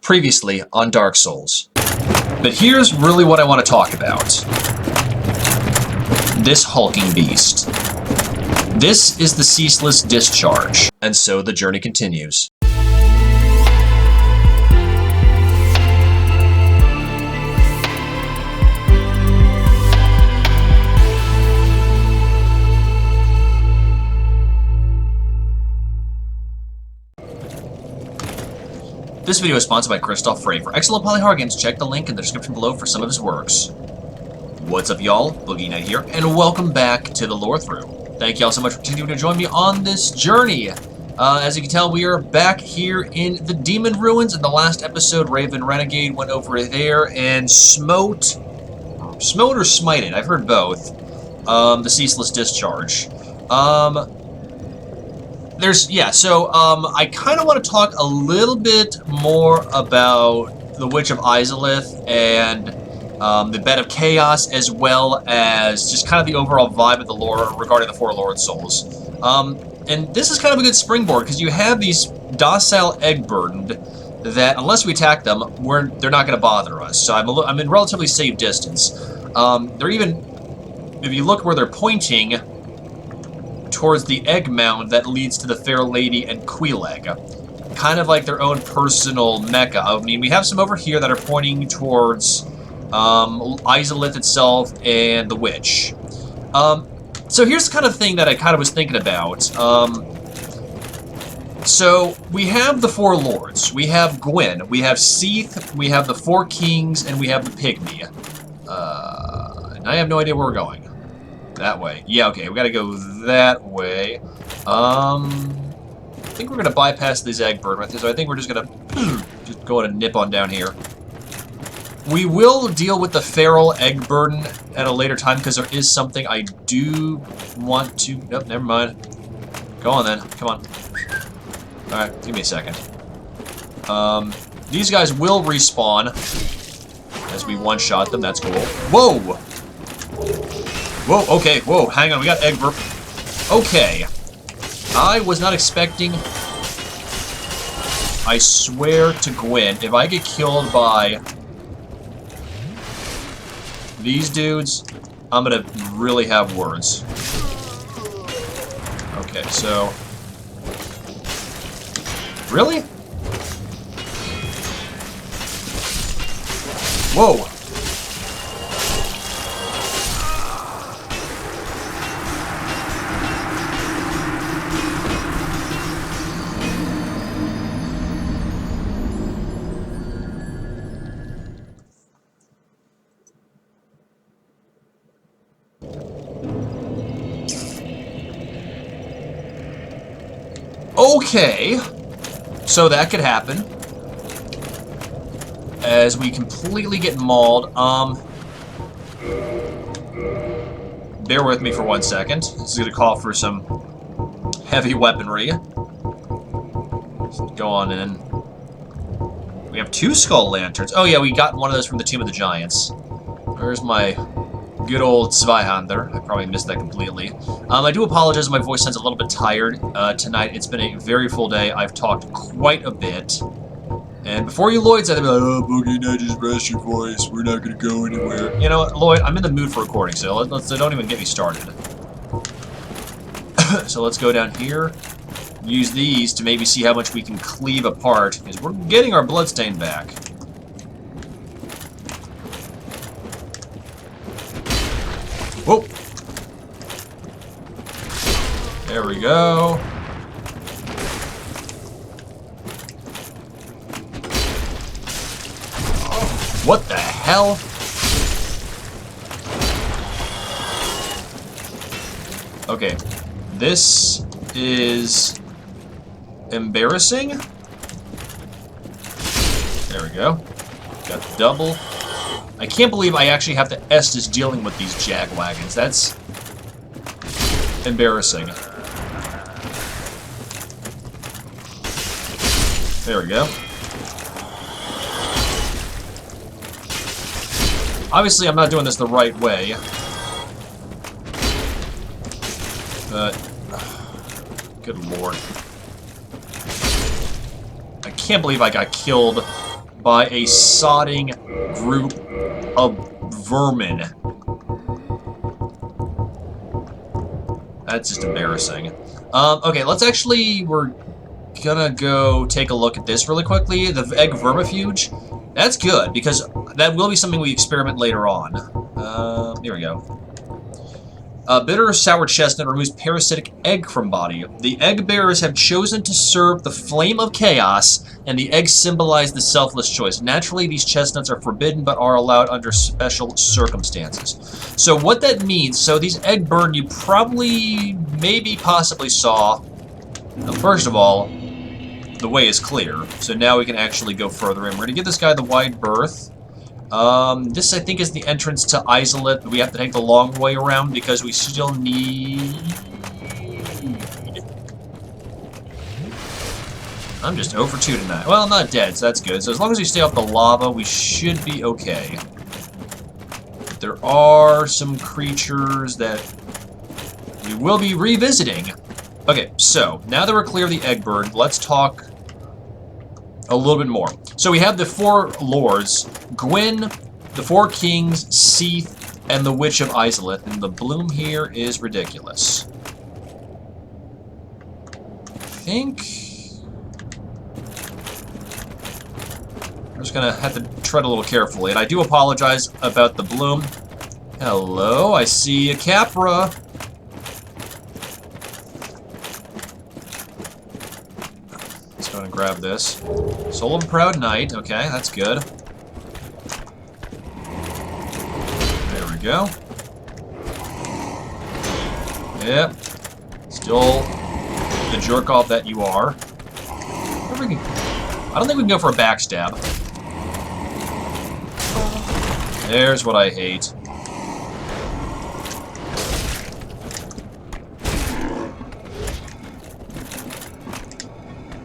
Previously on Dark Souls. But here's really what I want to talk about. This hulking beast. This is the ceaseless discharge. And so the journey continues. This video is sponsored by Christoph Frey. For excellent polyhargans, check the link in the description below for some of his works. What's up, y'all? Boogie Knight here, and welcome back to the Lorethrough. Thank y'all so much for continuing to join me on this journey. As you can tell, we are back here in the Demon Ruins. In the last episode, Raven Renegade went over there and smote or smited, I've heard both, the Ceaseless Discharge. I kind of want to talk a little bit more about the Witch of Izalith and the Bed of Chaos, as well as just kind of the overall vibe of the lore regarding the Four Lord Souls. And this is kind of a good springboard, because you have these docile egg-burdened that, unless we attack them, they're not going to bother us. So I'm in relatively safe distance. They're even, if you look where they're pointing, towards the egg mound that leads to the Fair Lady and Queeleg. Kind of like their own personal mecca. I mean, we have some over here that are pointing towards Izalith itself and the Witch. So here's the kind of thing that I kind of was thinking about. So we have the Four Lords. We have Gwyn. We have Seath. We have the Four Kings. And we have the Pygmy. And I have no idea where we're going. That way. Yeah, okay, we gotta go that way. I think we're gonna bypass these egg bird methods, so I think we're just gonna just go and nip on down here. We will deal with the feral egg burden at a later time, because there is something I do want to... Nope, never mind. Go on then, come on. Alright, give me a second. These guys will respawn as we one-shot them, that's cool. Whoa! Whoa, okay, whoa, hang on, we got egg burp. Okay. I was not expecting... I swear to Gwyn, if I get killed by these dudes, I'm gonna really have words. Okay, so... Really? Whoa! Okay, so that could happen as we completely get mauled. Bear with me for 1 second. This is going to call for some heavy weaponry. Go on in. We have 2 skull lanterns. Oh yeah, we got one of those from the Tomb of the Giants. Where's my good old Zweihander? I probably missed that completely. I do apologize, my voice sounds a little bit tired tonight. It's been a very full day. I've talked quite a bit. And before you Lloyd said, they'd be like, oh, Boogie, now just rest your voice. We're not going to go anywhere. You know what, Lloyd, I'm in the mood for recording, so don't even get me started. So let's go down here. Use these to maybe see how much we can cleave apart, because we're getting our bloodstain back. Whoa! There we go. Oh, what the hell? Okay, this is embarrassing. There we go. Got the double. I can't believe I actually have to Estus dealing with these jagwagons. That's embarrassing. There we go. Obviously, I'm not doing this the right way. But... good lord. I can't believe I got killed by a sodding group of vermin. That's just embarrassing. Okay, let's actually, we're gonna go take a look at this really quickly. The egg vermifuge. That's good, because that will be something we experiment later on. Here we go. Bitter sour chestnut removes parasitic egg from body. The egg bearers have chosen to serve the flame of chaos, and the eggs symbolize the selfless choice. Naturally, these chestnuts are forbidden, but are allowed under special circumstances. So what that means, so these egg burn you probably, maybe, possibly saw. Now, first of all, the way is clear, so now we can actually go further in. We're going to give this guy the wide berth. This, I think, is the entrance to Izalith. We have to take the long way around because we still need... I'm just 0 for 2 tonight. Well, I'm not dead, so that's good. So as long as we stay off the lava, we should be okay. There are some creatures that we will be revisiting. Okay, so, now that we're clear of the egg bird, let's talk a little bit more. So we have the 4 lords, Gwyn, the 4 kings, Seath, and the Witch of Izalith, and the bloom here is ridiculous. I think... I'm just gonna have to tread a little carefully, and I do apologize about the bloom. Hello, I see a Capra. Let's go and grab this. Soul of a Proud Knight. Okay, that's good. There we go. Yep. Still the jerk-off that you are. I don't think we can go for a backstab. There's what I hate.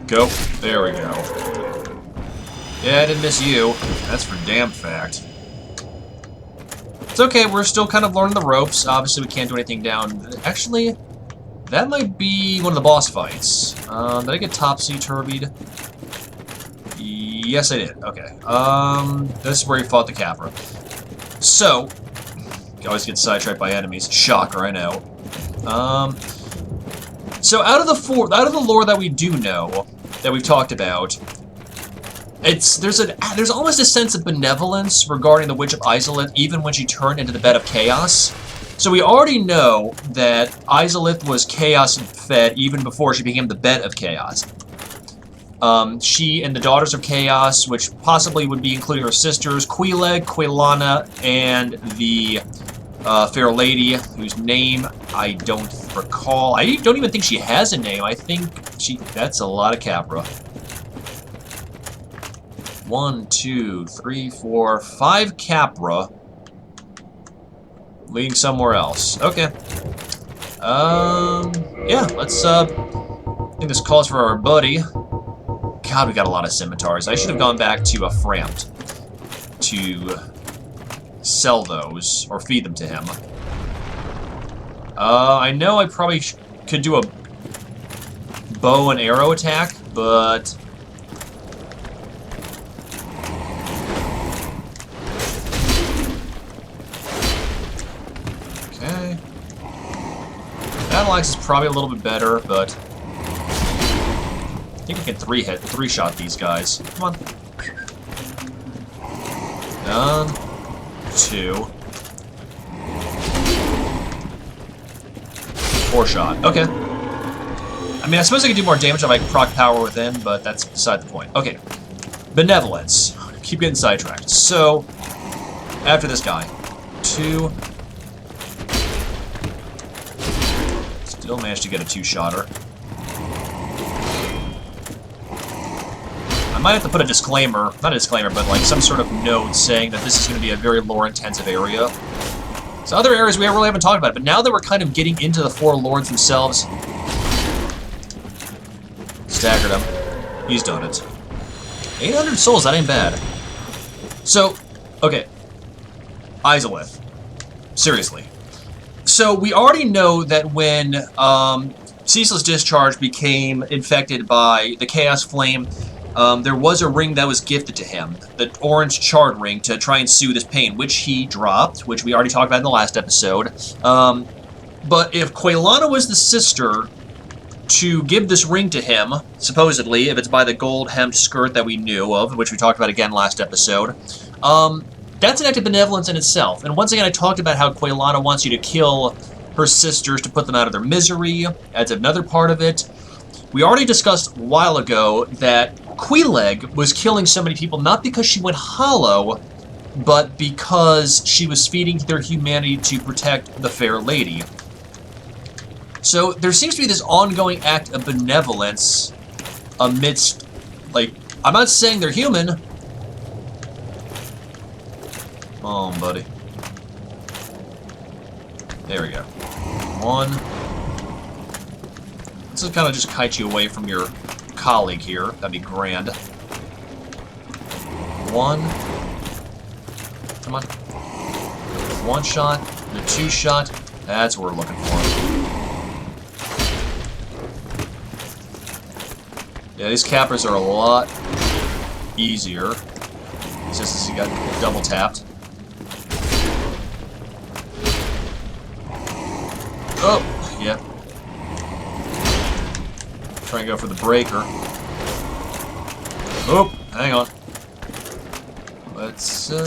Go. There we go. Yeah, I didn't miss you. That's for damn fact. It's okay, we're still kind of learning the ropes. Obviously, we can't do anything down. Actually, that might be one of the boss fights. Did I get topsy-turvied? Yes, I did. Okay. This is where he fought the Capra. So, you always get sidetracked by enemies. Shocker, I know. So out of the lore that we do know, that we've talked about, there's almost a sense of benevolence regarding the Witch of Izalith, even when she turned into the Bed of Chaos. So we already know that Izalith was chaos-fed even before she became the Bed of Chaos. She and the Daughters of Chaos, which possibly would be including her sisters, Queeleg, Quailana, and the Fair Lady, whose name I don't recall. I don't even think she has a name. I think that's a lot of Capra. 1, 2, 3, 4, 5 Capra. Leading somewhere else. Okay. Yeah, let's, I think this calls for our buddy. God, we got a lot of scimitars. I should have gone back to Frampt to sell those, or feed them to him. I know I probably could do a bow and arrow attack, but... Okay. Battle Axe is probably a little bit better, but... I think we can three-shot these guys. Come on. 1, 2. 4-shot. Okay. I mean, I suppose I could do more damage if I proc power within, but that's beside the point. Okay. Benevolence. Keep getting sidetracked. So, after this guy. 2. Still managed to get a 2-shotter. I might have to put a disclaimer, not a disclaimer, but like some sort of note saying that this is going to be a very lore-intensive area. So other areas we really haven't talked about, but now that we're kind of getting into the 4 lords themselves... Staggered him. He's done it. 800 souls, that ain't bad. So, okay. Izalith. Seriously. So we already know that when Ceaseless Discharge became infected by the Chaos Flame, there was a ring that was gifted to him, the orange charred ring, to try and soothe his pain, which he dropped, which we already talked about in the last episode. But if Quaylana was the sister to give this ring to him, supposedly, if it's by the gold-hemmed skirt that we knew of, which we talked about again last episode, that's an act of benevolence in itself. And once again, I talked about how Quaylana wants you to kill her sisters to put them out of their misery. That's another part of it. We already discussed a while ago that Queeleg was killing so many people not because she went hollow, but because she was feeding their humanity to protect the fair lady. So there seems to be this ongoing act of benevolence amidst, like, I'm not saying they're human. Come on, buddy. There we go. One. This will kind of just kite you away from your colleague here. That'd be grand. One. Come on. One shot. The two shot. That's what we're looking for. Yeah, these cappers are a lot easier. Just as he got double tapped. Oh, yeah. Try and go for the breaker. Oh, hang on. Let's, come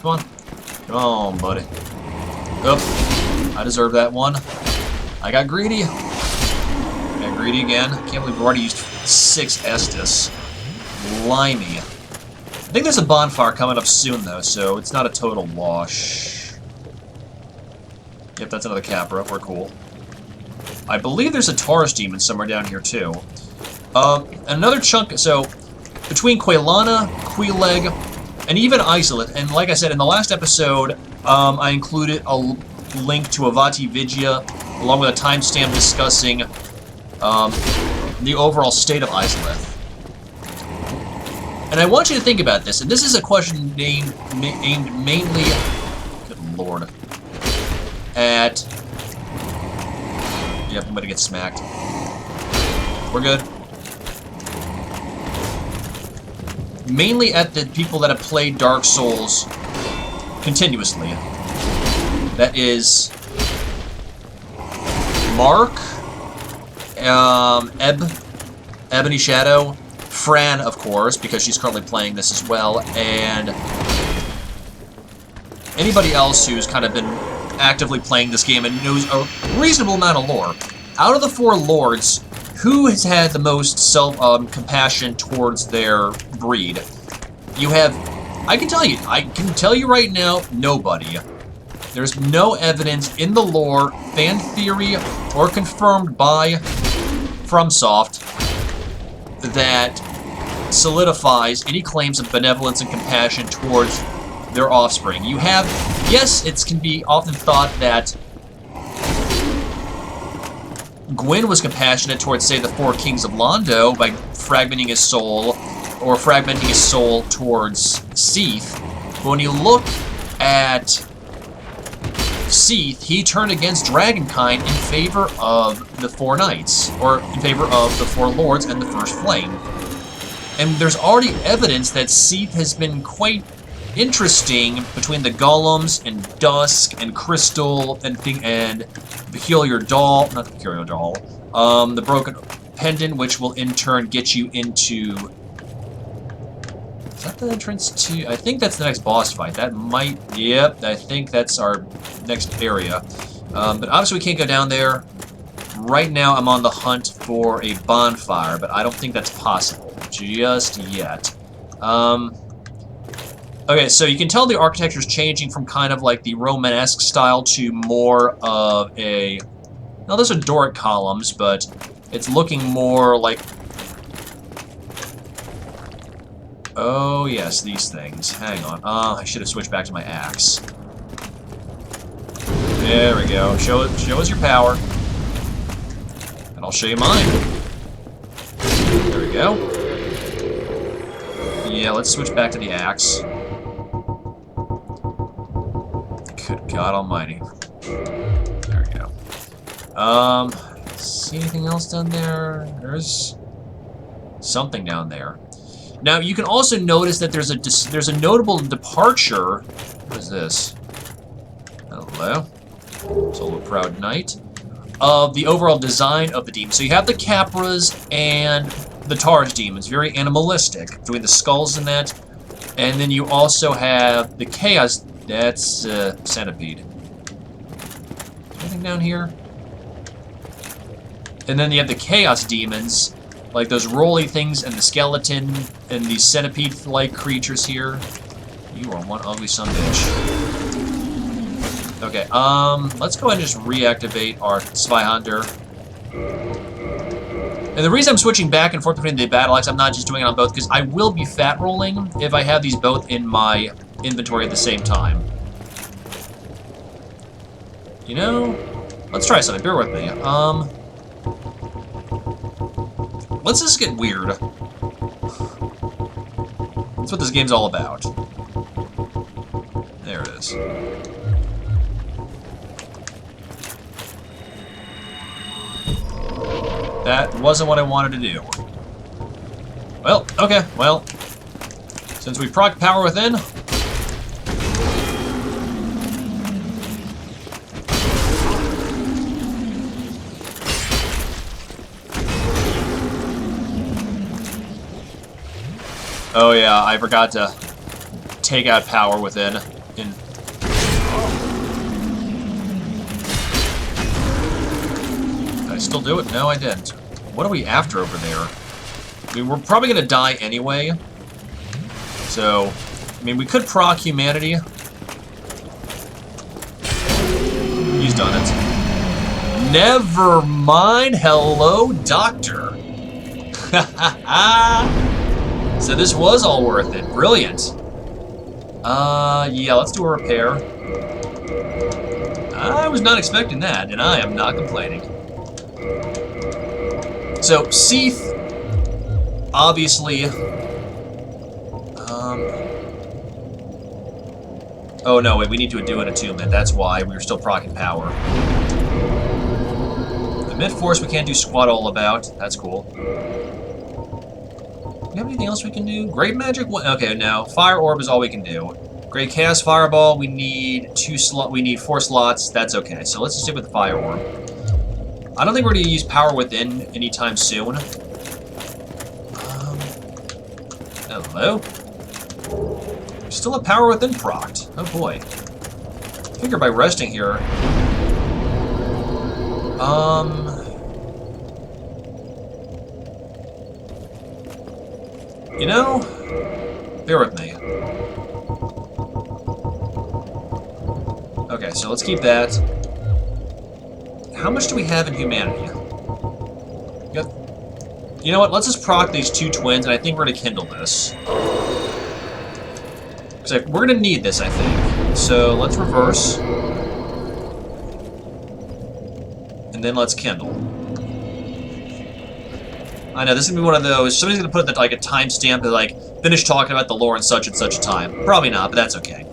on. Come on, buddy. Oh, I deserve that one. I got greedy. Got greedy again. Can't believe we've already used 6 Estus. Blimey. I think there's a bonfire coming up soon, though, so it's not a total wash. Yep, that's another Capra. We're cool. I believe there's a Taurus demon somewhere down here, too. Another chunk... So, between Quaylana, Queeleg, and even Izalith, and like I said, in the last episode, I included a link to Avati Vidya, along with a timestamp discussing the overall state of Izalith. And I want you to think about this, and this is a question aimed mainly... Good lord. At... Yep, I'm gonna get smacked. We're good. Mainly at the people that have played Dark Souls continuously. That is... Mark, Ebony Shadow, Fran, of course, because she's currently playing this as well, and anybody else who's kind of been actively playing this game and knows a reasonable amount of lore. Out of the 4 lords, who has had the most compassion towards their breed? You have... I can tell you right now, nobody. There's no evidence in the lore, fan theory, or confirmed by FromSoft that solidifies any claims of benevolence and compassion towards their offspring. You have, yes, it can be often thought that Gwyn was compassionate towards, say, the 4 kings of Londo by fragmenting his soul, or fragmenting his soul towards Seath. But when you look at Seath, he turned against Dragonkind in favor of the 4 knights, or in favor of the 4 lords and the First Flame. And there's already evidence that Seath has been quite interesting between the golems and Dusk and Crystal and Peculiar Doll, not the Peculiar Doll, the Broken Pendant, which will in turn get you into... Is that the entrance to... I think that's the next boss fight. That might... Yep, I think that's our next area. But obviously we can't go down there. Right now I'm on the hunt for a bonfire, but I don't think that's possible just yet. Okay, so you can tell the architecture is changing from kind of like the Romanesque style to more of a... Now, those are Doric columns, but it's looking more like... Oh, yes, these things. Hang on. I should have switched back to my axe. There we go. Show us your power. And I'll show you mine. There we go. Yeah, let's switch back to the axe. Good God Almighty. There we go. See anything else down there? There's something down there. Now, you can also notice that there's a notable departure. What is this? Hello? Solo Proud Knight. Of the overall design of the demon. So you have the Capras and the Taurus demons, very animalistic, doing the skulls and that. And then you also have the Chaos, that's Centipede. Anything down here? And then you have the Chaos demons, like those roly things and the skeleton and these centipede-like creatures here. You are one ugly son of a bitch. Okay, let's go ahead and just reactivate our Spy Hunter. And the reason I'm switching back and forth between the battle axe, I'm not just doing it on both, because I will be fat rolling if I have these both in my inventory at the same time. You know, let's try something. Bear with me. Let's just get weird. That's what this game's all about. There it is. That wasn't what I wanted to do. Well, okay, well, since we proc Power Within, oh yeah, I forgot to take out Power Within. Did I still do it? No, I didn't. What are we after over there? I mean, we're probably going to die anyway. So, I mean, we could proc humanity. He's done it. Never mind. Hello, Doctor. So this was all worth it. Brilliant. Yeah, let's do a repair. I was not expecting that, and I am not complaining. So, Seath, obviously, oh no, wait, we need to do an attunement, that's why we were still proccing Power. The Mid-Force we can't do squat all about, that's cool. Do we have anything else we can do? Great Magic, okay, now, Fire Orb is all we can do. Great Chaos Fireball, we need 4 slots, that's okay, so let's just stick with the Fire Orb. I don't think we're going to use Power Within anytime soon. Hello? Still a Power Within procced. Oh boy. I figure by resting here... You know? Bear with me. Okay, so let's keep that. How much do we have in humanity? You know what? Let's just proc these 2 twins, and I think we're going to kindle this. Because we're going to need this, I think. So let's reverse. And then let's kindle. I know, this is going to be one of those... Somebody's going to put like a timestamp to like, finish talking about the lore in such and such a time. Probably not, but that's okay.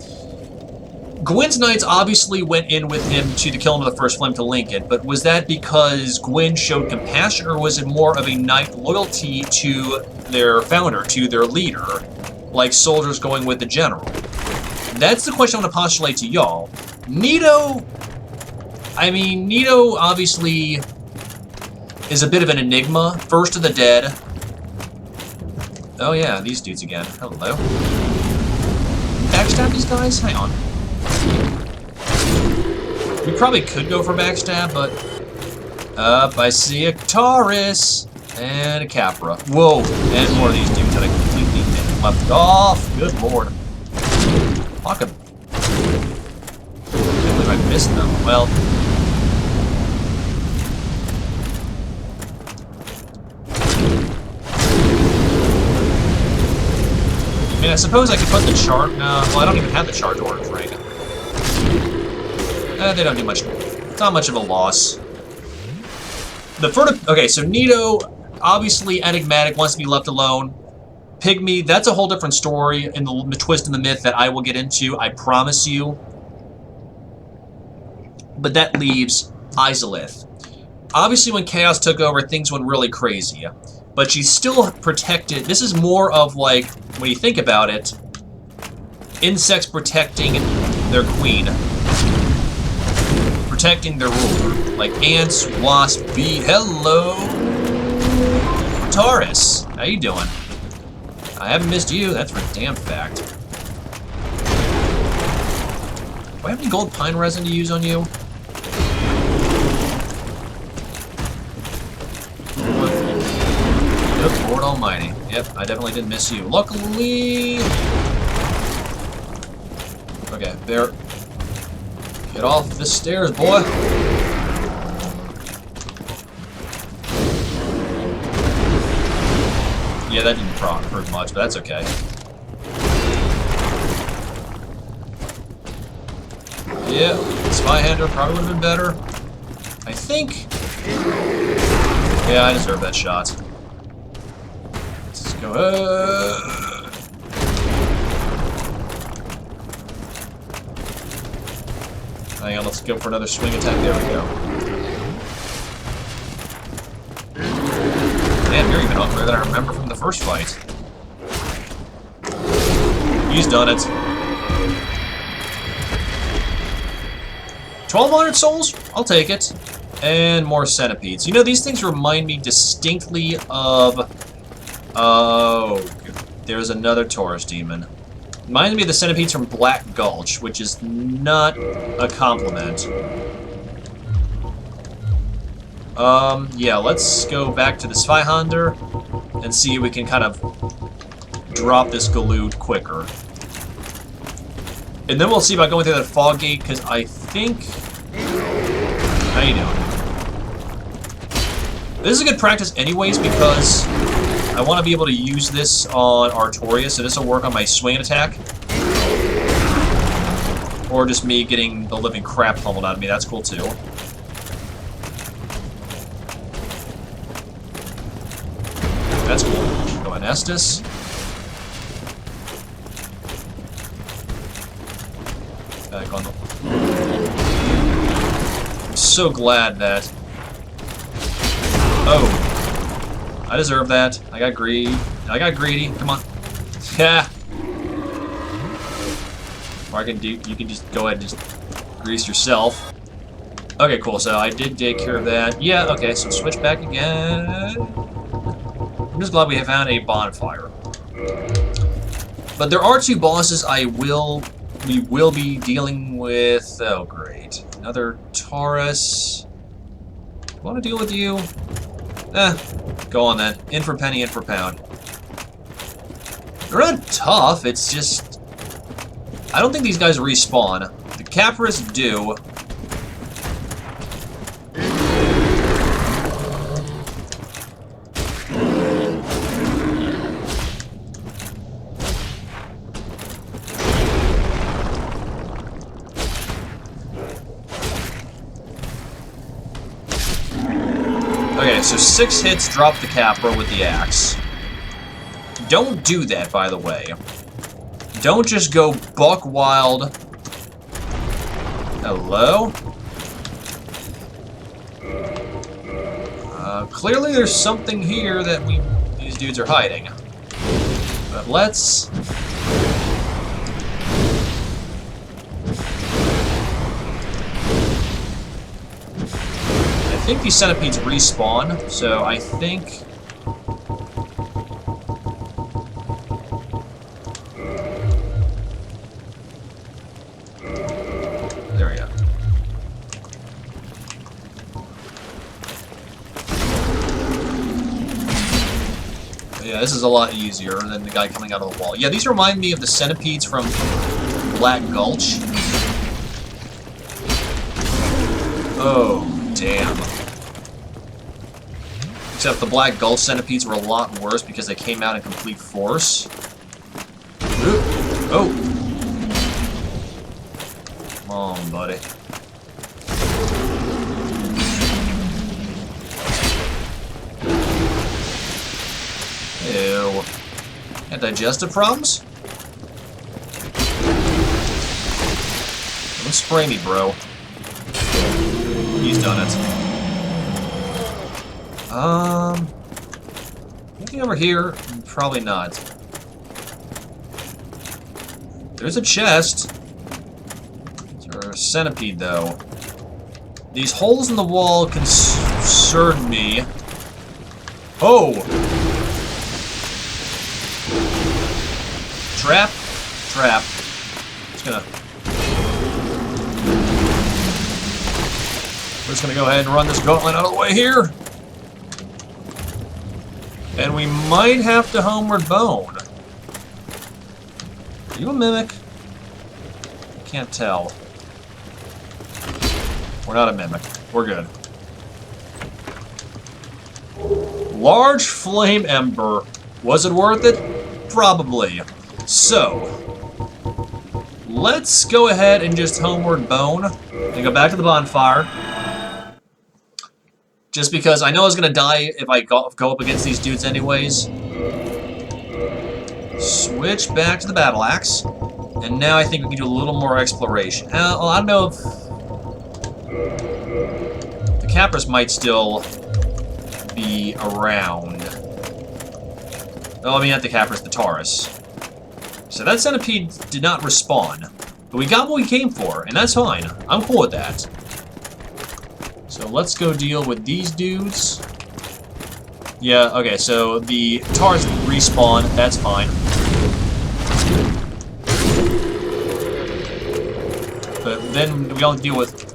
Gwyn's Knights obviously went in with him to the killing of the First Flame to Lincoln, but was that because Gwyn showed compassion, or was it more of a knight loyalty to their founder, to their leader, like soldiers going with the general? That's the question I want to postulate to y'all. Nito obviously is a bit of an enigma. First of the dead. Oh yeah, these dudes again. Hello. Backstab these guys? Hang on. We probably could go for backstab, but... Up, I see a Taurus and a Capra. Whoa, and more of these dudes that I completely left off. Good lord. Fuck him. I can't believe I missed them. Well... I mean, I suppose I could put the chart... No, well, I don't even have the charge orange ring. They don't do much. It's not much of a loss. Okay, so Nito, obviously enigmatic, wants to be left alone. Pygmy, that's a whole different story in the twist in the myth that I will get into, I promise you. But that leaves Izalith. Obviously, when Chaos took over, things went really crazy. but she's still protected. This is more of like, when you think about it, insects protecting their queen, protecting their ruler, like ants, wasps, bee. Hello, Taurus. How you doing? I haven't missed you. That's for damn fact. Do I have any gold pine resin to use on you? Good Lord Almighty. Yep, I definitely didn't miss you. Luckily... Okay, there. Get off the stairs, boy. Yeah, that didn't hurt much, but that's okay. Yeah, Spyhander probably would have been better. I think... Yeah, I deserve that shot. Let's go. Hang on, let's go for another swing attack. There we go. Damn, you're even uglier than I remember from the first fight. He's done it. 1,200 souls? I'll take it. And more centipedes. You know, these things remind me distinctly of... Oh, there's another Taurus demon. Reminds me of the centipedes from Black Gulch, which is not a compliment. Yeah, let's go back to the Spyhander and see if we can kind of drop this Galoot quicker. And then we'll see about going through that fog gate, because I think... How you doing? This is a good practice anyways, because I want to be able to use this on Artorias, so this will work on my swing attack. Or just me getting the living crap pummeled out of me, that's cool too. That's cool. Go on Estus. Back on the... I'm so glad that... Oh. I deserve that. I got greedy. Come on. Yeah. Or I can do... You can just go ahead and just grease yourself. Okay, cool. So I did take care of that. Yeah, okay. So switch back again. I'm just glad we have found a bonfire. But there are two bosses we will be dealing with. Oh, great. Another Taurus. Want to deal with you? Go on then. In for penny, in for pound. They're not tough, it's just... I don't think these guys respawn. The Capras do. Okay, so 6 hits drop the Capra with the axe. Don't do that, by the way. Don't just go buck wild. Hello? Clearly there's something here that these dudes are hiding. But let's... I think these centipedes respawn, so I think... There we go. Yeah, this is a lot easier than the guy coming out of the wall. Yeah, these remind me of the centipedes from Black Gulch. Oh, damn. Except the Black Gulch centipedes were a lot worse because they came out in complete force. Ooh. Oh! Come on, buddy. Ew. Got digestive problems? Don't spray me, bro. He's done it. Anything over here? Probably not. There's a chest. There's a centipede, though. These holes in the wall concern me. Oh! Trap? Trap. We're just gonna go ahead and run this gauntlet out of the way here. And we might have to homeward bone. Are you a mimic? Can't tell. We're not a mimic. We're good. Large flame ember. Was it worth it? Probably. So, let's go ahead and just homeward bone and go back to the bonfire. Just because I know I was going to die if I go up against these dudes anyways. Switch back to the battle axe. And now I think we can do a little more exploration. Well, I don't know if... The Capras might still be around. Oh, I mean not the Capras, the Taurus. So that centipede did not respawn. But we got what we came for, and that's fine. I'm cool with that. So let's go deal with these dudes. Yeah, okay, so the Taurus respawn, that's fine. But then we all deal with...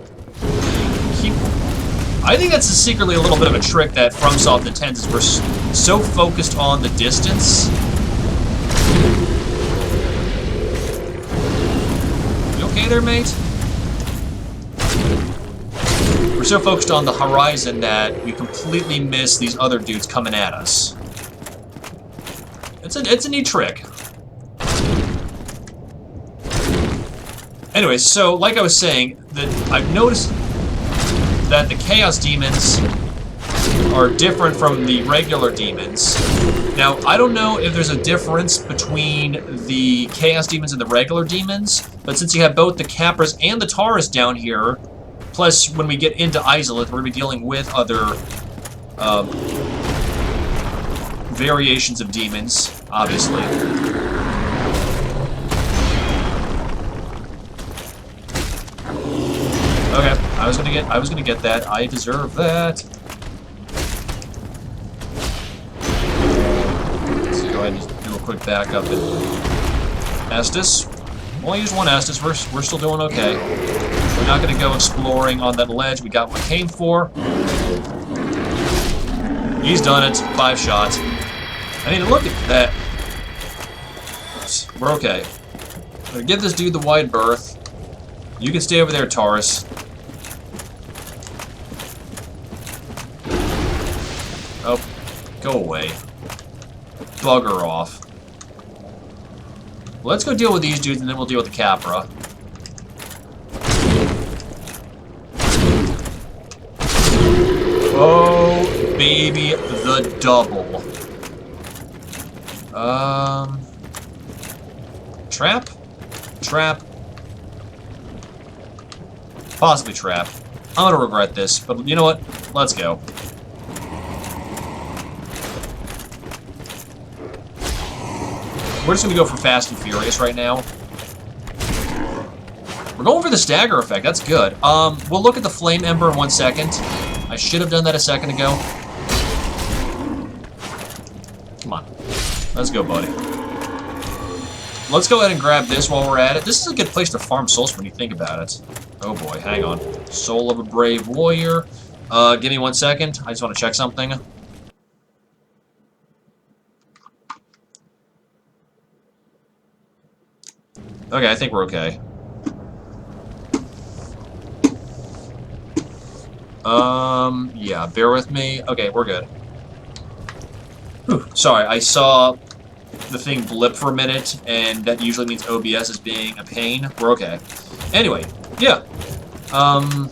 I think that's secretly a little bit of a trick that FromSoft intends, is we're so focused on the distance. You okay there, mate? We're so focused on the horizon that we completely miss these other dudes coming at us. It's a neat trick. Anyways, so like I was saying, that I've noticed that the Chaos Demons are different from the regular demons. Now, I don't know if there's a difference between the Chaos Demons and the regular demons, but since you have both the Capras and the Taurus down here, plus when we get into Izalith, we're going to be dealing with other variations of demons, obviously. Okay, I was gonna get that. I deserve that. Let's go ahead and just do a quick backup and Estus. We'll only use one Estus. We're still doing okay. We're not gonna go exploring on that ledge. We got what we came for. He's done it. 5 shots. I mean, look at that. We're okay. I'm gonna give this dude the wide berth. You can stay over there, Taurus. Oh, go away. Bugger off. Let's go deal with these dudes, and then we'll deal with the Capra. Oh, baby, the double. Trap? Trap. Possibly trap. I'm gonna regret this, but you know what? Let's go. We're just gonna go for Fast and Furious right now. We're going for the stagger effect. That's good. We'll look at the Flame Ember in 1 second. I should have done that a second ago. Come on. Let's go, buddy. Let's go ahead and grab this while we're at it. This is a good place to farm souls when you think about it. Oh boy, hang on. Soul of a Brave Warrior. Give me 1 second. I just want to check something. Okay, I think we're okay. Yeah, bear with me. Okay, we're good. Whew, sorry, I saw the thing blip for a minute, and that usually means OBS is being a pain. We're okay. Anyway, yeah. I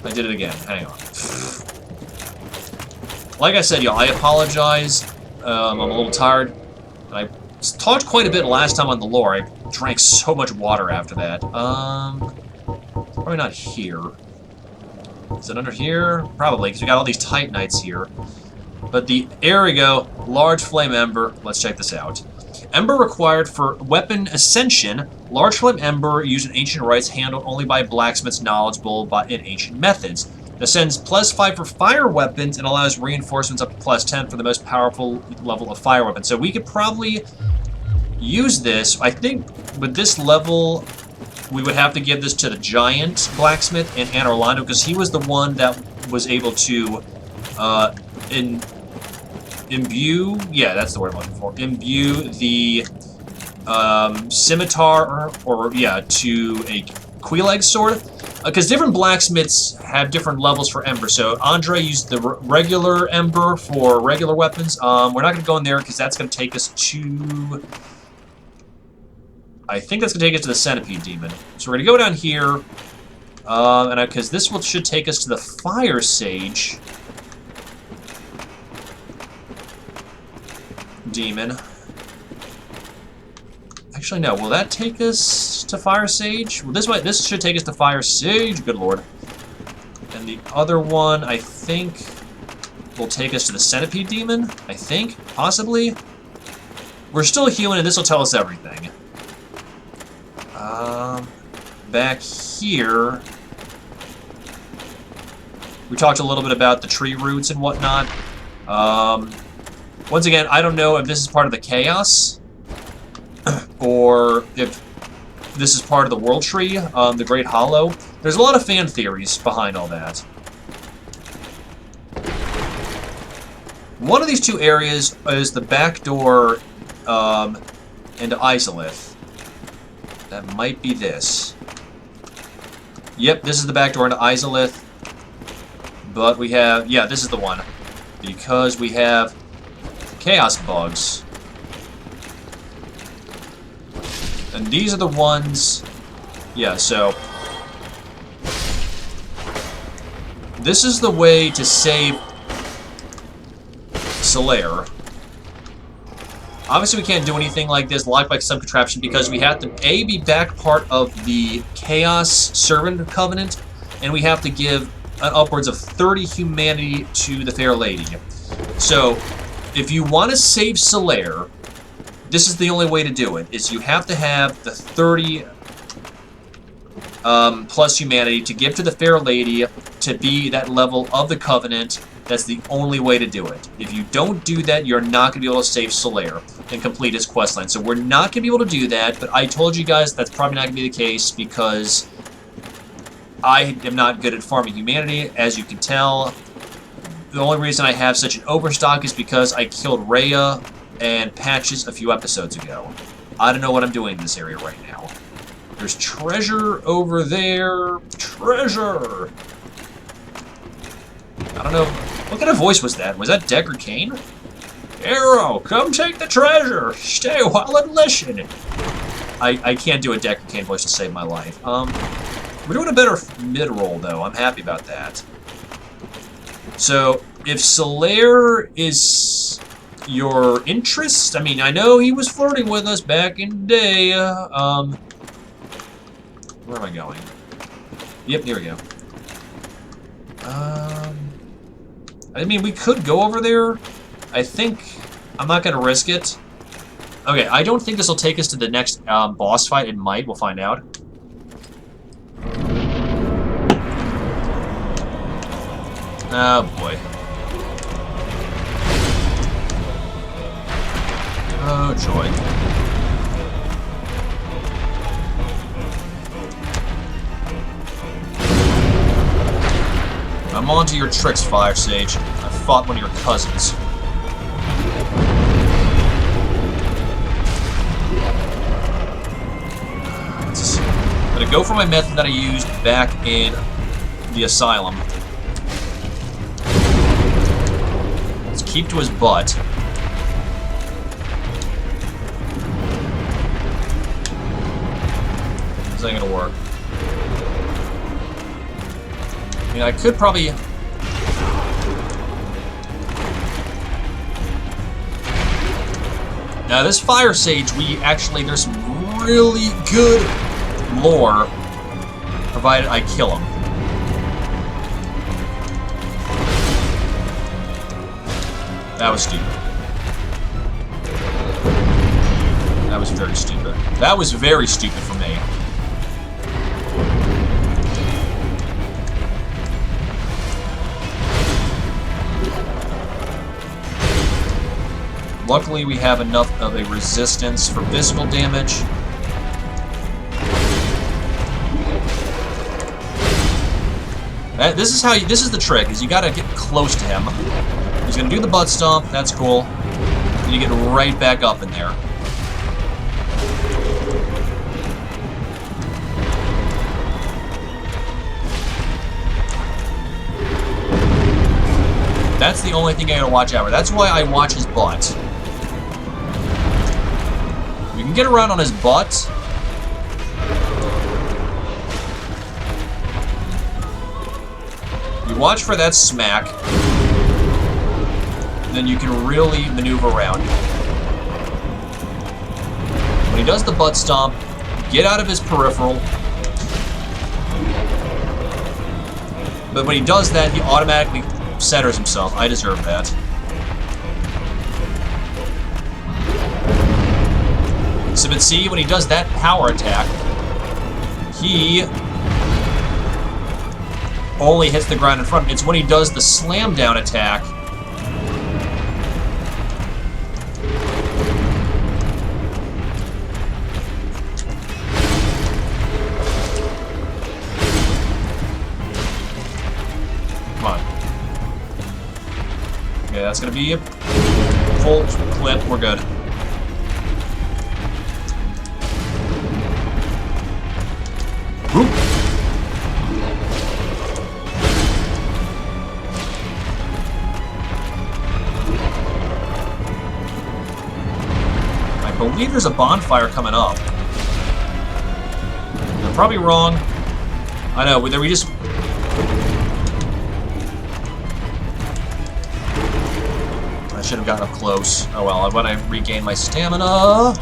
did it again. Hang on. Like I said, y'all, I apologize. I'm a little tired. I talked quite a bit last time on the lore. I drank so much water after that. Probably not here. Is it under here? Probably, because we got all these Titanites here. But there we go. Large flame ember. Let's check this out. Ember required for weapon ascension. Large flame ember used in ancient rites, handled only by blacksmiths knowledgeable in ancient methods. Ascends +5 for fire weapons and allows reinforcements up to +10 for the most powerful level of fire weapons. So we could probably use this. I think with this level, we would have to give this to the giant blacksmith in Anne Orlando, because he was the one that was able to imbue, yeah, that's the word I'm looking for, imbue the scimitar, or yeah, to a Queeleg sword, because different blacksmiths have different levels for ember. So Andre used the regular ember for regular weapons. We're not going to go in there because that's going to take us to, I think that's going to take us to the centipede demon. So we're going to go down here, and because this should take us to the fire sage demon. Actually, no. Will that take us to Fire Sage? Well, this should take us to Fire Sage. Good lord. And the other one, I think, will take us to the Centipede Demon. I think, possibly. We're still healing, and this will tell us everything. Back here, we talked a little bit about the tree roots and whatnot. Once again, I don't know if this is part of the chaos, or if this is part of the World Tree, the Great Hollow. There's a lot of fan theories behind all that. One of these two areas is the back door into Izalith. That might be this. Yep, this is the back door into Izalith. But we have, yeah, this is the one. Because we have chaos bugs. And these are the ones, yeah, so this is the way to save Solaire. Obviously we can't do anything like this, locked by some contraption, because we have to, A, be back part of the Chaos Servant Covenant, and we have to give an upwards of 30 humanity to the Fair Lady. So, if you want to save Solaire, this is the only way to do it, is you have to have the 30 plus humanity to give to the Fair Lady to be that level of the Covenant. That's the only way to do it. If you don't do that, you're not going to be able to save Solaire and complete his questline. So we're not going to be able to do that, but I told you guys that's probably not going to be the case because I am not good at farming humanity, as you can tell. The only reason I have such an overstock is because I killed Rhea and Patches a few episodes ago. I don't know what I'm doing in this area right now. There's treasure over there. Treasure! I don't know. What kind of voice was that? Was that Decker Kane? Arrow, come take the treasure! Stay while and listen! I can't do a Decker Kane voice to save my life. We're doing a better mid-roll, though. I'm happy about that. So, if Solaire is your interest, I mean, I know he was flirting with us back in the day. Where am I going? Yep, here we go. I mean, we could go over there. I think I'm not going to risk it. Okay, I don't think this will take us to the next boss fight. It might. We'll find out. Oh, boy. Oh, joy. I'm on to your tricks, Fire Sage. I fought one of your cousins. I'm gonna go for my method that I used back in the asylum. Let's keep to his butt. This ain't gonna work. I mean, I could probably... Now, this Fire Sage, there's some really good lore, provided I kill him. That was stupid. That was very stupid. That was very stupid for me. Luckily, we have enough of a resistance for physical damage. This is the trick, is you gotta get close to him. He's gonna do the butt stomp, that's cool. And you get right back up in there. That's the only thing I gotta watch out for. That's why I watch his butt. We can get around on his butt. You watch for that smack. Then you can really maneuver around. When he does the butt stomp, get out of his peripheral. But when he does that, he automatically centers himself. I deserve that. So, but see, when he does that power attack, he only hits the ground in front. It's when he does the slam down attack that's going to be a full clip. We're good. Whoop. I believe there's a bonfire coming up. I'm probably wrong. I know, we just... should have gotten up close. Oh well, I want to regain my stamina. I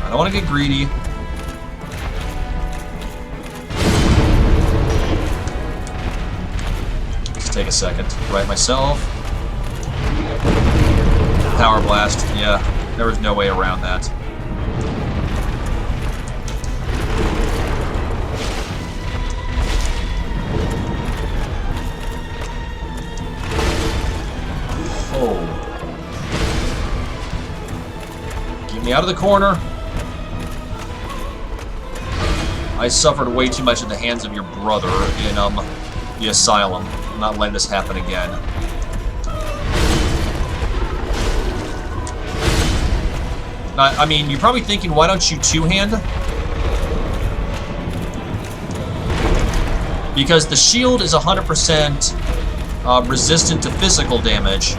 don't want to get greedy. Just take a second to right myself. Power blast. Yeah, there was no way around that. Me out of the corner. I suffered way too much at the hands of your brother in the asylum. I'm not letting this happen again. I mean, you're probably thinking, why don't you two-hand? Because the shield is 100% resistant to physical damage.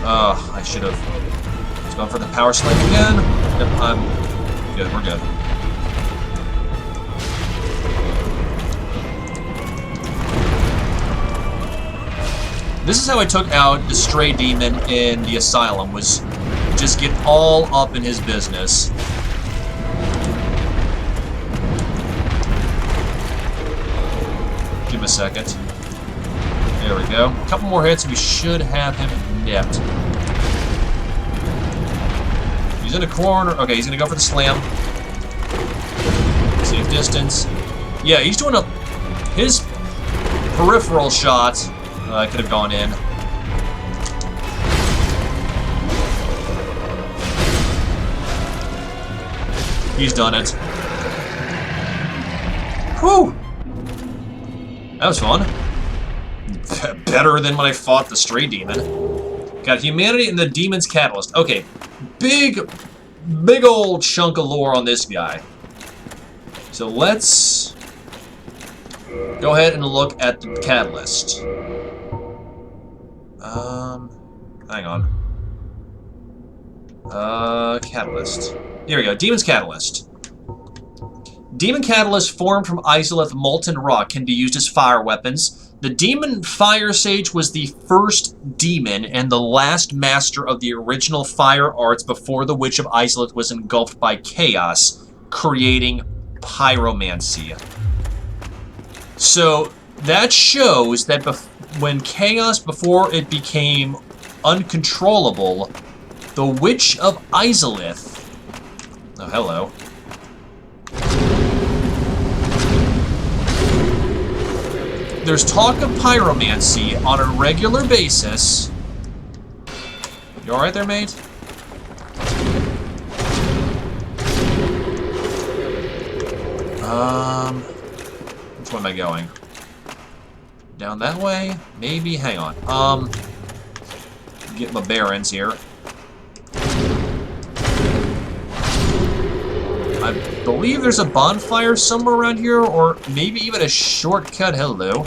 I should have. Let's go for the power slam again. Yep, I'm good. We're good. This is how I took out the stray demon in the asylum, was just get all up in his business. Give him a second. There we go. A couple more hits and we should have him nipped. He's in a corner. Okay, he's gonna go for the slam. Safe distance. Yeah, he's doing his peripheral shot could have gone in. He's done it. Whew! That was fun. Better than when I fought the stray demon. Got humanity and the demon's catalyst. Okay, big old chunk of lore on this guy. So let's go ahead and look at the catalyst. Hang on. Catalyst. Here we go. Demon's catalyst. Demon catalyst formed from Izalith molten rock can be used as fire weapons. The demon fire sage was the first demon and the last master of the original fire arts before the Witch of Izalith was engulfed by chaos, creating pyromancy. So that shows that when chaos, before it became uncontrollable, the Witch of Izalith. Oh, hello. There's talk of pyromancy on a regular basis. You alright there, mate? Which way am I going? Down that way? Maybe? Hang on. Get my bearings here. I believe there's a bonfire somewhere around here, or maybe even a shortcut. Hello.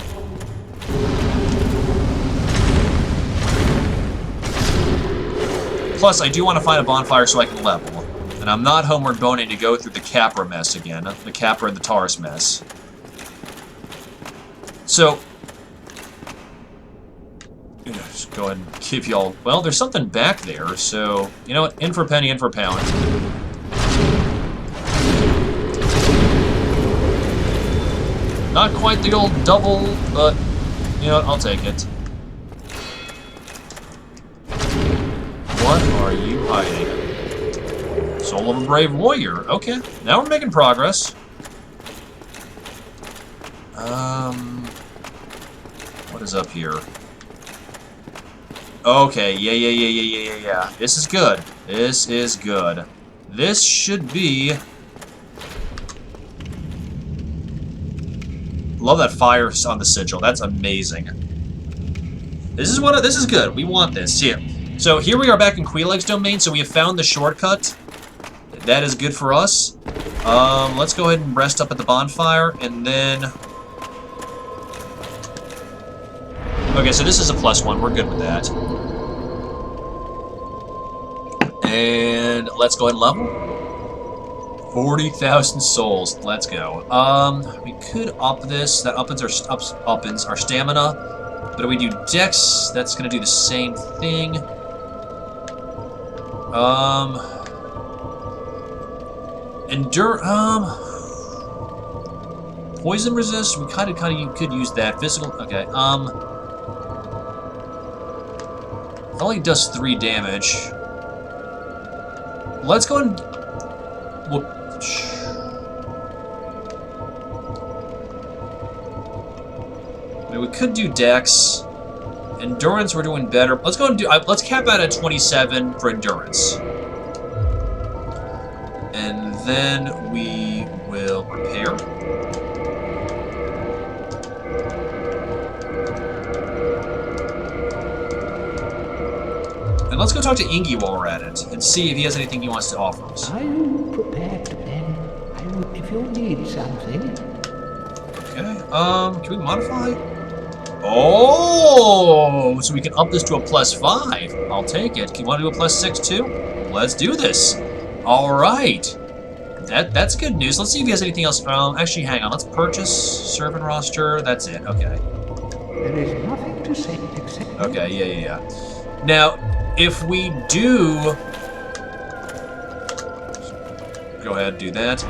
Plus, I do want to find a bonfire so I can level. And I'm not Homeward Boning to go through the Capra mess again. The Capra and the Taurus mess. So, just go ahead and give y'all... Well, there's something back there, so... You know what? In for penny, in for pound. Not quite the old double, but, you know what, I'll take it. What are you hiding? Soul of a brave warrior. Okay, now we're making progress. What is up here? Okay, yeah. This is good. This is good. This should be... Love that fire on the sigil. That's amazing. This is good. We want this. Yeah. So here we are back in Queeleg's domain. So we have found the shortcut. That is good for us. Let's go ahead and rest up at the bonfire, and then. Okay, so this is a +1. We're good with that. And let's go ahead and level. 40,000 souls. Let's go. We could up this. That uppins our stamina. But if we do Dex, that's gonna do the same thing. Poison resist. We kind of could use that. Physical. Okay. It only does 3 damage. Let's go and. I mean, we could do Dex. Endurance, we're doing better. Let's go and do. Let's cap out at 27 for endurance, and then we will repair. And let's go talk to Ingi while we're at it, and see if he has anything he wants to offer us. Are you prepared then? If you need something. Okay, can we modify? Oh, so we can up this to a +5. I'll take it. You want to do a +6 too? Let's do this. All right. That's good news. Let's see if he has anything else. Actually, hang on. Let's purchase servant roster. That's it. Okay. There is nothing to say except. Okay. Yeah. Now, if we do, go ahead, do that.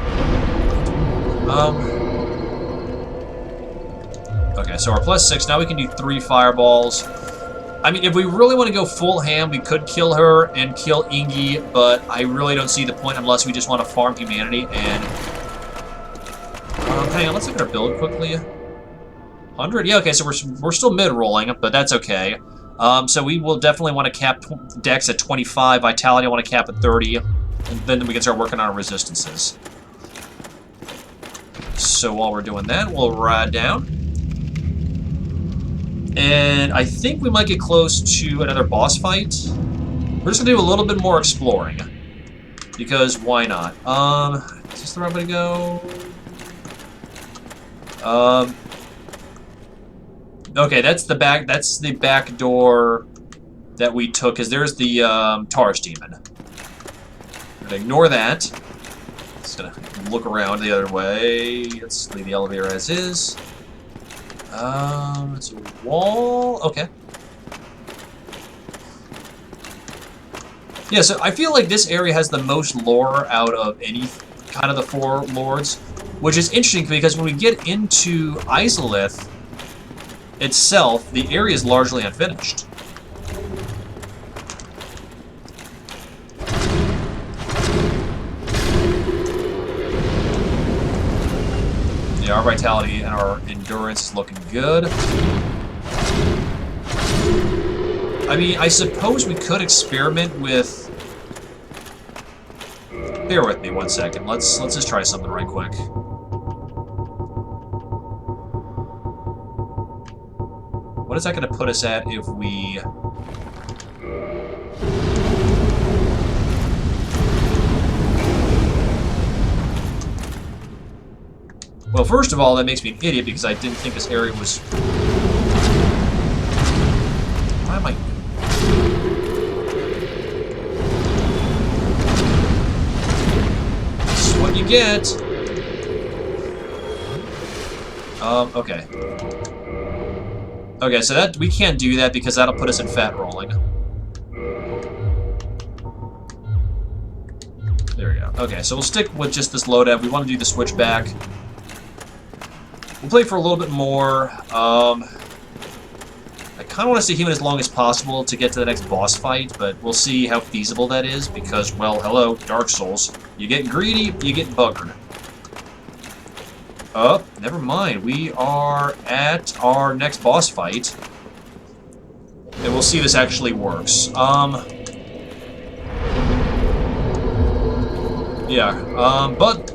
Okay, so our +6, now we can do 3 fireballs. I mean, if we really want to go full ham, we could kill her and kill Ingi, but I really don't see the point unless we just want to farm humanity, and... hang on, let's look at our build quickly. 100? Yeah, okay, so we're still mid-rolling, but that's okay. So we will definitely want to cap Dex at 25, Vitality I want to cap at 30, and then we can start working on our resistances. So while we're doing that, we'll ride down. And I think we might get close to another boss fight. We're just going to do a little bit more exploring. Because why not? Is this the right way to go? Okay, that's the back door that we took, because there's the Taurus demon. I'm gonna ignore that. Just gonna look around the other way. Let's leave the elevator as is. It's a wall. Okay. Yeah, so I feel like this area has the most lore out of any kind of the 4 lords. which is interesting because when we get into Izalith itself, the area is largely unfinished. Yeah, our vitality and our endurance is looking good. I mean, I suppose we could experiment with... Bear with me one second. Let's just try something right quick. What is that going to put us at if we... Well, first of all, that makes me an idiot because I didn't think this area was... Why am I... This is what you get. Okay. Okay, so that we can't do that because that'll put us in fat rolling. There we go. Okay, so we'll stick with just this loadout. We want to do the switchback. We'll play for a little bit more. I kind of want to stay human as long as possible to get to the next boss fight, but we'll see how feasible that is because, well, hello, Dark Souls. You get greedy, you get buggered. Oh, never mind. We are at our next boss fight. And we'll see if this actually works. But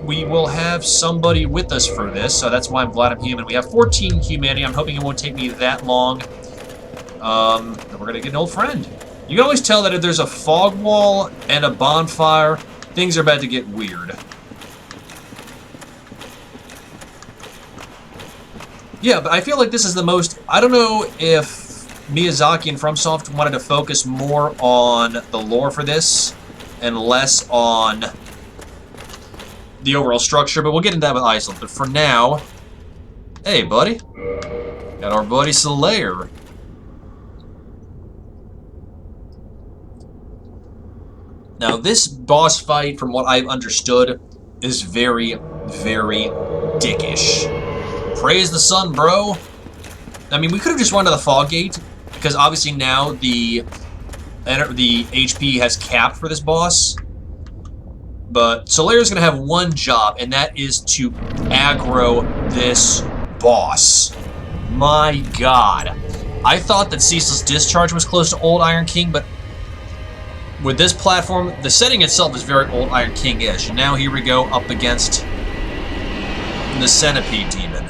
we will have somebody with us for this, so that's why I'm glad I'm human. We have 14 humanity. I'm hoping it won't take me that long. Then we're gonna get an old friend. You can always tell that if there's a fog wall and a bonfire, things are about to get weird. Yeah, but I feel like this is the most... I don't know if Miyazaki and FromSoft wanted to focus more on the lore for this and less on the overall structure, but we'll get into that with Iceland. But for now... Hey, buddy. Got our buddy Slayer. Now, this boss fight, from what I've understood, is very, very dickish. Praise the sun, bro. I mean, we could have just run to the fog gate, because obviously now the HP has capped for this boss. But Solare's going to have one job, and that is to aggro this boss. My god. I thought that Ceaseless Discharge was close to Old Iron King, but with this platform, the setting itself is very Old Iron King-ish. And now here we go up against the Centipede Demon.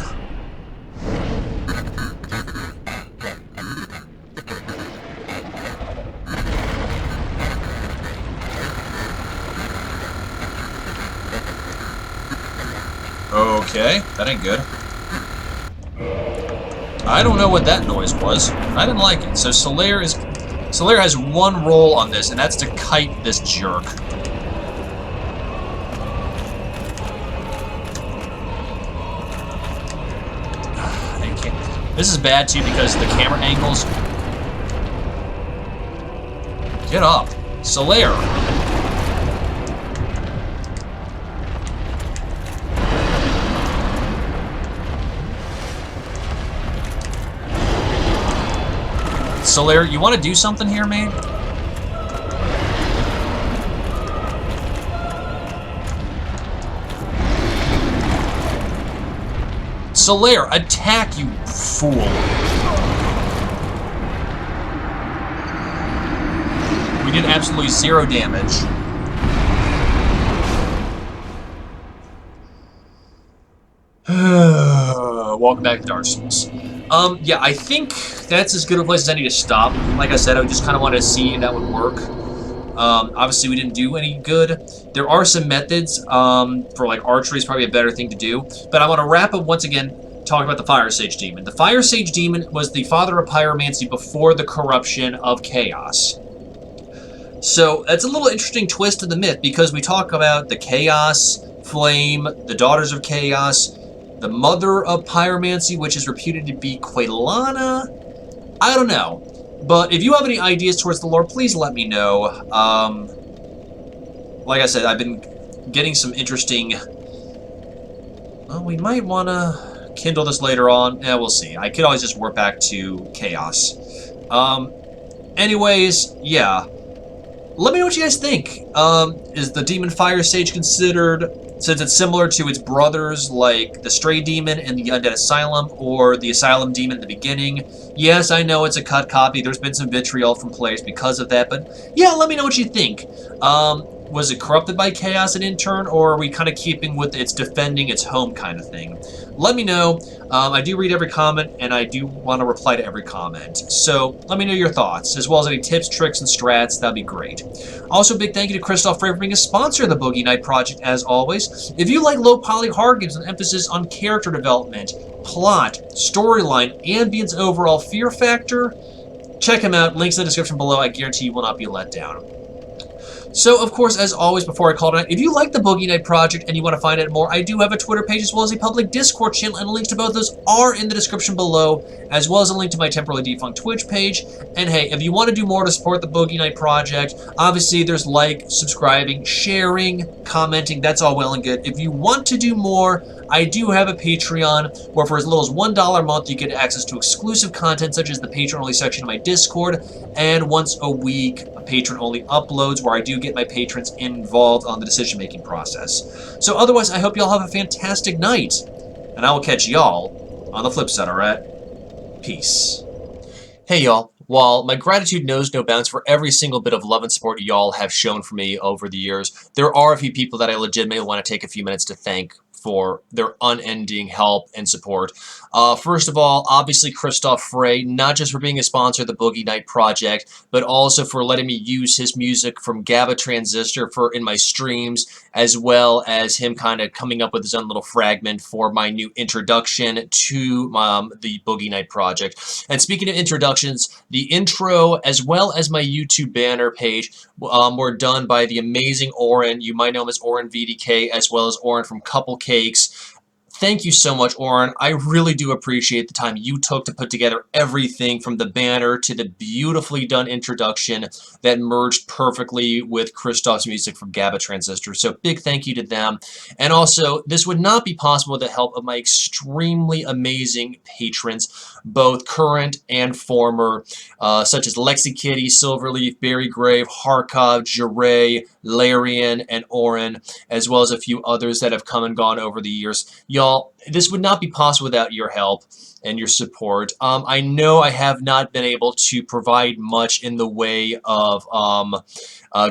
Okay, that ain't good. I don't know what that noise was. I didn't like it. So Solaire has one role on this, and that's to kite this jerk. I can't. This is bad too because the camera angles. Get up, Solaire. Solaire, you want to do something here, man? Solaire, attack, you fool! We did absolutely 0 damage. Welcome back to Dark Souls. Yeah, I think that's as good a place as any to stop. Like I said, I just kind of wanted to see if that would work. Obviously, we didn't do any good. There are some methods for, like, archery is probably a better thing to do. But I want to wrap up once again talking about the Fire Sage Demon. The Fire Sage Demon was the father of pyromancy before the corruption of chaos. So that's a little interesting twist to the myth because we talk about the Chaos Flame, the Daughters of Chaos, the mother of pyromancy, which is reputed to be Quelana. I don't know. But if you have any ideas towards the lore, please let me know. Like I said, I've been getting some interesting Well, we might want to kindle this later on. Yeah, we'll see. I could always just warp back to Chaos. Anyways, yeah. Let me know what you guys think. Is the Demon Fire Sage considered, since it's similar to its brothers, like the Stray Demon and the Undead Asylum, or the Asylum Demon at the beginning? Yes, I know it's a cut copy. There's been some vitriol from players because of that, but yeah, let me know what you think. Was it corrupted by chaos and in turn, or are we kind of keeping with its defending its home kind of thing? Let me know. I do read every comment, and I do want to reply to every comment. So let me know your thoughts, as well as any tips, tricks, and strats. That'd be great. Also, big thank you to Christoph Frey for being a sponsor of the Boogie Night Project, as always. If you like low-poly horror games with an emphasis on character development, plot, storyline, ambience, overall fear factor, check him out. Links in the description below. I guarantee you will not be let down. So, of course, as always, before I call it out, if you like the Boogie Night Project and you want to find out more, I do have a Twitter page as well as a public Discord channel, and links to both those are in the description below, as well as a link to my temporarily defunct Twitch page. And hey, if you want to do more to support the Boogie Night Project, obviously there's like, subscribing, sharing, commenting, that's all well and good. If you want to do more, I do have a Patreon where for as little as $1 a month you get access to exclusive content such as the patron-only section of my Discord, and once a week patron-only uploads where I do get my patrons involved on the decision-making process. So otherwise, I hope y'all have a fantastic night, and I will catch y'all on the flip side, alright? Peace. Hey y'all, while my gratitude knows no bounds for every single bit of love and support y'all have shown for me over the years, there are a few people that I legitimately want to take a few minutes to thank for their unending help and support. First of all, obviously Christoph Frey, not just for being a sponsor of the Boogie Night Project, but also for letting me use his music from GABA Transistor in my streams, as well as him kind of coming up with his own little fragment for my new introduction to the Boogie Night Project. And speaking of introductions, the intro as well as my YouTube banner page were done by the amazing Oren. You might know him as Oren VDK, as well as Oren from Couple Cakes. Thank you so much, Oren. I really do appreciate the time you took to put together everything from the banner to the beautifully done introduction that merged perfectly with Christoph's music from GABA Transistor. So big thank you to them. And also, this would not be possible with the help of my extremely amazing patrons, both current and former, such as Lexi Kitty, Silverleaf, Barry Grave, Harkov, Jeray, Larian, and Oren, as well as a few others that have come and gone over the years. Y'all, this would not be possible without your help and your support. I know I have not been able to provide much in the way of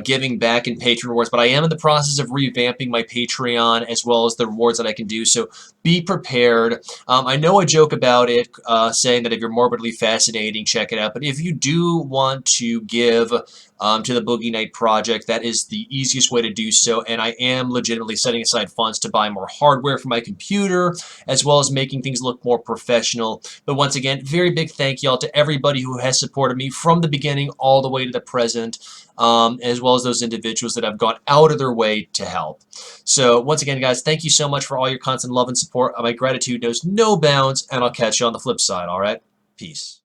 giving back in Patreon rewards, but I am in the process of revamping my Patreon as well as the rewards that I can do, so be prepared. I know I joke about it, saying that if you're morbidly fascinating, check it out, but if you do want to give to the Boogie Night Project, that is the easiest way to do so, and I am legitimately setting aside funds to buy more hardware for my computer, as well as making things look more professional. But once again, very big thank y'all to everybody who has supported me from the beginning all the way to the present, as well as those individuals that have gone out of their way to help. So once again, guys, thank you so much for all your constant love and support. My gratitude knows no bounds, and I'll catch you on the flip side, alright? Peace.